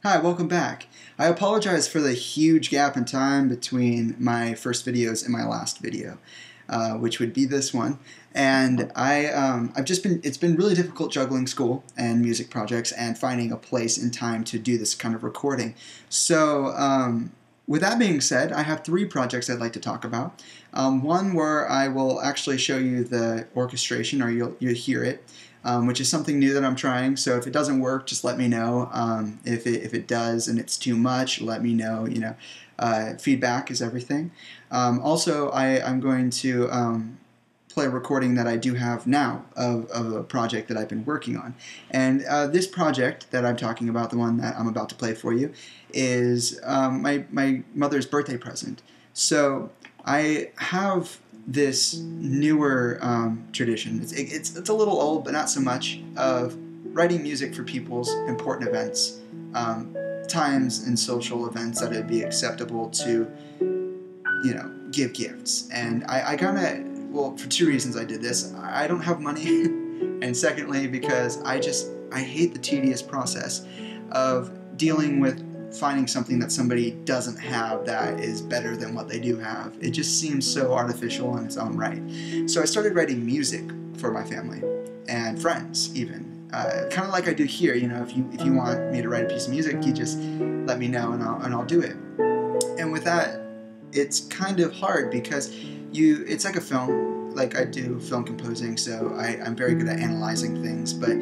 Hi, welcome back. I apologize for the huge gap in time between my first videos and my last video, which would be this one. And it's been really difficult juggling school and music projects and finding a place and time to do this kind of recording. So, with that being said, I have three projects I'd like to talk about. One where I will actually show you the orchestration, or you'll hear it. Which is something new that I'm trying. So if it doesn't work, just let me know. If it does and it's too much, let me know. Feedback is everything. Also, I'm going to play a recording that I do have now of a project that I've been working on. And this project that I'm talking about, the one that I'm about to play for you, is my mother's birthday present. So I have this newer tradition. It's a little old, but not so much, of writing music for people's important events, times and social events that it'd be acceptable to, give gifts. And I kind of, well, for two reasons I did this. I don't have money, and secondly, because I hate the tedious process of dealing with finding something that somebody doesn't have that is better than what they do have. It just seems so artificial in its own right. So I started writing music for my family and friends, even. Kind of like I do here. If you want me to write a piece of music, you just let me know and I'll do it. And with that, it's kind of hard because it's like a film. Like, I do film composing, so I'm very good at analyzing things, but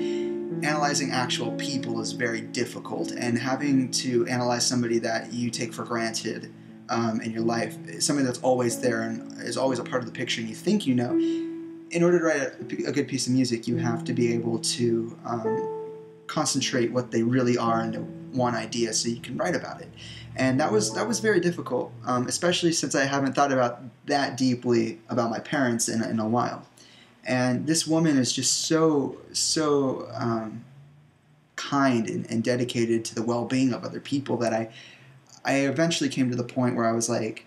analyzing actual people is very difficult, and having to analyze somebody that you take for granted in your life, somebody that's always there and is always a part of the picture and you think you know. In order to write a good piece of music, you have to be able to concentrate what they really are into one idea so you can write about it. And that was very difficult, especially since I haven't thought about that deeply about my parents in a while. And this woman is just so kind and dedicated to the well-being of other people that I eventually came to the point where I was like,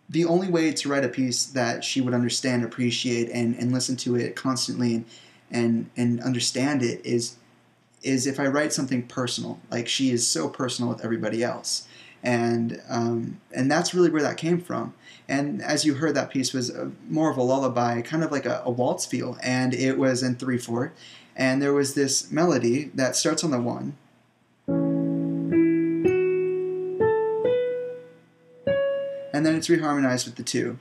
the only way to write a piece that she would understand, appreciate, and listen to it constantly and understand it is if I write something personal. Like, she is so personal with everybody else. And that's really where that came from. And as you heard, that piece was more of a lullaby, kind of like a waltz feel, and it was in 3/4. And there was this melody that starts on the 1, and then it's reharmonized with the 2.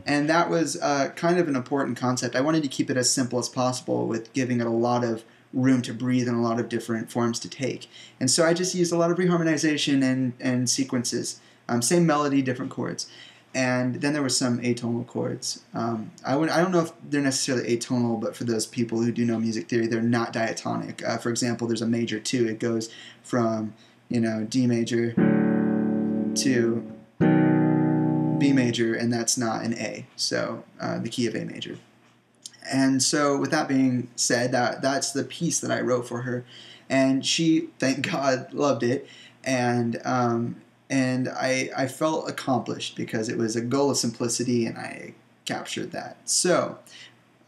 And that was kind of an important concept. I wanted to keep it as simple as possible, with giving it a lot of room to breathe and a lot of different forms to take. And so I just used a lot of reharmonization and sequences. Same melody, different chords. And then there were some atonal chords. I don't know if they're necessarily atonal, but for those people who do know music theory, they're not diatonic. For example, there's a major 2. It goes from, D major to B major, and that's not an A, so the key of A major. And so with that being said, that's the piece that I wrote for her, and she, thank God, loved it, and I felt accomplished because it was a goal of simplicity, and I captured that. So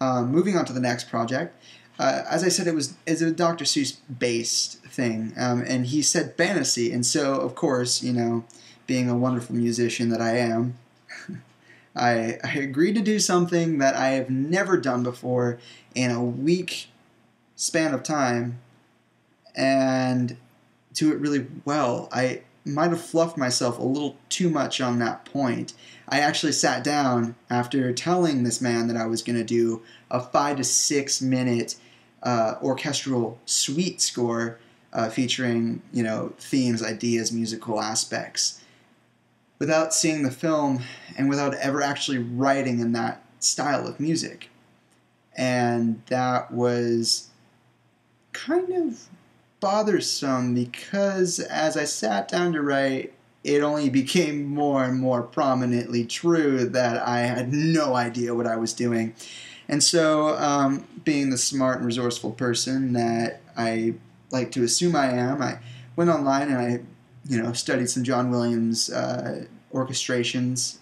moving on to the next project, as I said, it's a Dr. Seuss based thing, and he said fantasy, and so of course, being a wonderful musician that I am, I agreed to do something that I have never done before in a week span of time, and do it really well. I might have fluffed myself a little too much on that point. I actually sat down after telling this man that I was going to do a 5 to 6 minute orchestral suite score featuring, themes, ideas, musical aspects, without seeing the film and without ever actually writing in that style of music. And that was kind of bothersome, because as I sat down to write, it only became more and more prominently true that I had no idea what I was doing. And so, being the smart and resourceful person that I like to assume I am, I went online and I studied some John Williams orchestrations,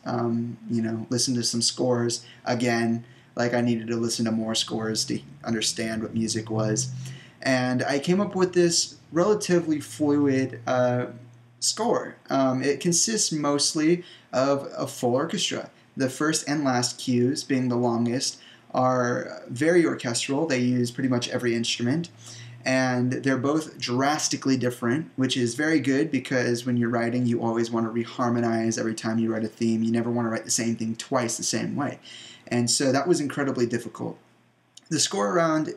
listened to some scores again, like I needed to listen to more scores to understand what music was. And I came up with this relatively fluid score. It consists mostly of a full orchestra. The first and last cues, being the longest, are very orchestral. They use pretty much every instrument. And they're both drastically different, which is very good because when you're writing, you always want to reharmonize every time you write a theme. You never want to write the same thing twice the same way. And so that was incredibly difficult. The score around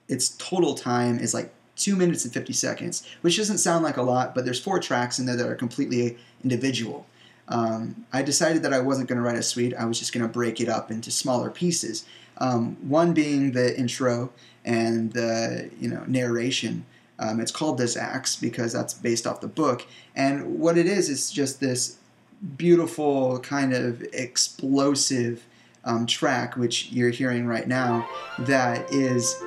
its total time is like 2 minutes and 50 seconds, which doesn't sound like a lot, but there's 4 tracks in there that are completely individual. I decided that I wasn't going to write a suite. I was just going to break it up into smaller pieces. One being the intro and the narration. It's called This Axe because that's based off the book. And what it is just this beautiful kind of explosive track, which you're hearing right now, that is,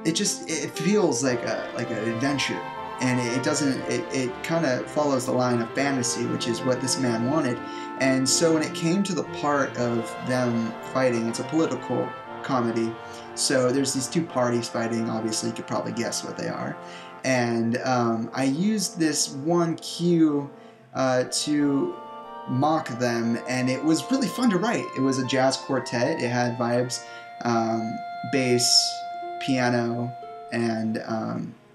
it feels like an adventure. And it kind of follows the line of fantasy, which is what this man wanted. And so when it came to the part of them fighting, it's a political comedy. So there's these 2 parties fighting. Obviously, you could probably guess what they are. And I used this one cue to mock them, and it was really fun to write. It was a jazz quartet. It had vibes, bass, piano, and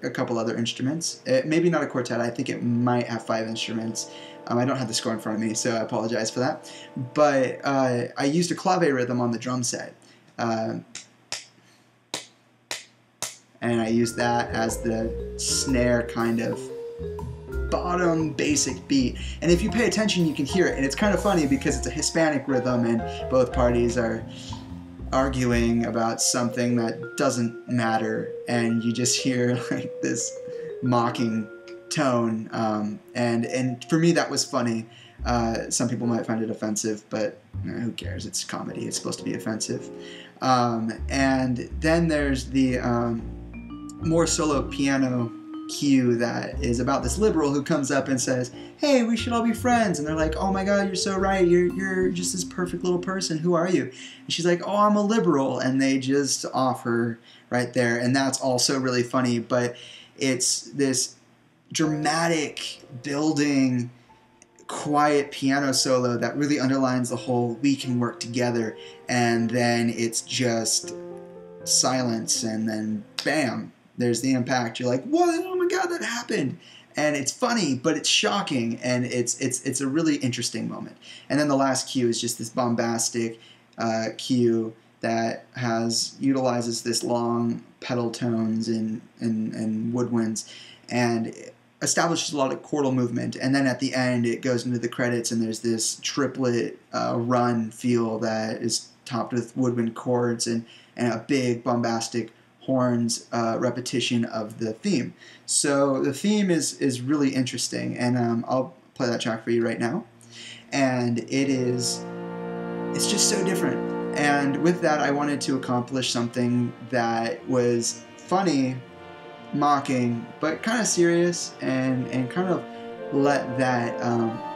a couple other instruments. Maybe not a quartet. I think it might have 5 instruments. I don't have the score in front of me, so I apologize for that. But I used a clave rhythm on the drum set. And I used that as the snare kind of bottom basic beat. And if you pay attention, you can hear it. And it's kind of funny because it's a Hispanic rhythm and both parties are arguing about something that doesn't matter, and you just hear like this mocking tone, and for me that was funny. Some people might find it offensive, but who cares? It's comedy. It's supposed to be offensive. And then there's the more solo piano cue that is about this liberal who comes up and says, "Hey, we should all be friends." And they're like, "Oh my God, you're so right. You're just this perfect little person. Who are you?" And she's like, "Oh, I'm a liberal." And they just off her right there. And that's also really funny. But it's this dramatic, building, quiet piano solo that really underlines the whole "we can work together." And then it's just silence, and then bam, there's the impact. You're like, "What? Oh my God, that happened!" And it's funny, but it's shocking, and it's a really interesting moment. And then the last cue is just this bombastic cue that utilizes this long pedal tones and woodwinds, and establishes a lot of chordal movement. And then at the end, it goes into the credits, and there's this triplet run feel that is topped with woodwind chords and a big bombastic horns repetition of the theme. So the theme is really interesting, and I'll play that track for you right now. And it's just so different. And with that, I wanted to accomplish something that was funny, mocking, but kind of serious, and kind of let that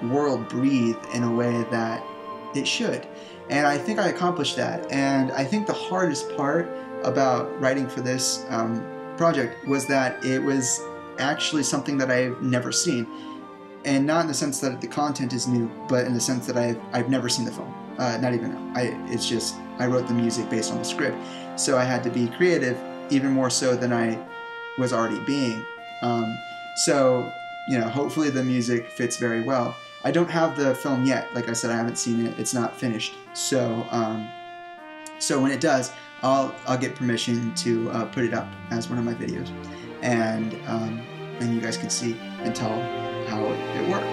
world breathe in a way that it should. And I think I accomplished that. And I think the hardest part about writing for this project was that it was actually something that I've never seen. And not in the sense that the content is new, but in the sense that I've never seen the film. Not even now. It's just, I wrote the music based on the script. So I had to be creative, even more so than I was already being. So, hopefully the music fits very well. I don't have the film yet. Like I said, I haven't seen it. It's not finished. So, so when it does, I'll get permission to put it up as one of my videos, and you guys can see and tell how it worked.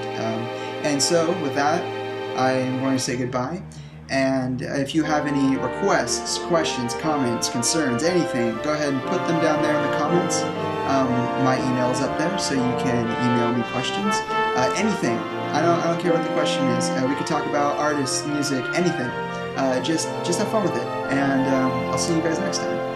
And so with that, I'm going to say goodbye. And if you have any requests, questions, comments, concerns, anything, go ahead and put them down there in the comments. My email's up there, so you can email me questions. Anything. I don't care what the question is. We could talk about artists, music, anything. Just have fun with it. And I'll see you guys next time.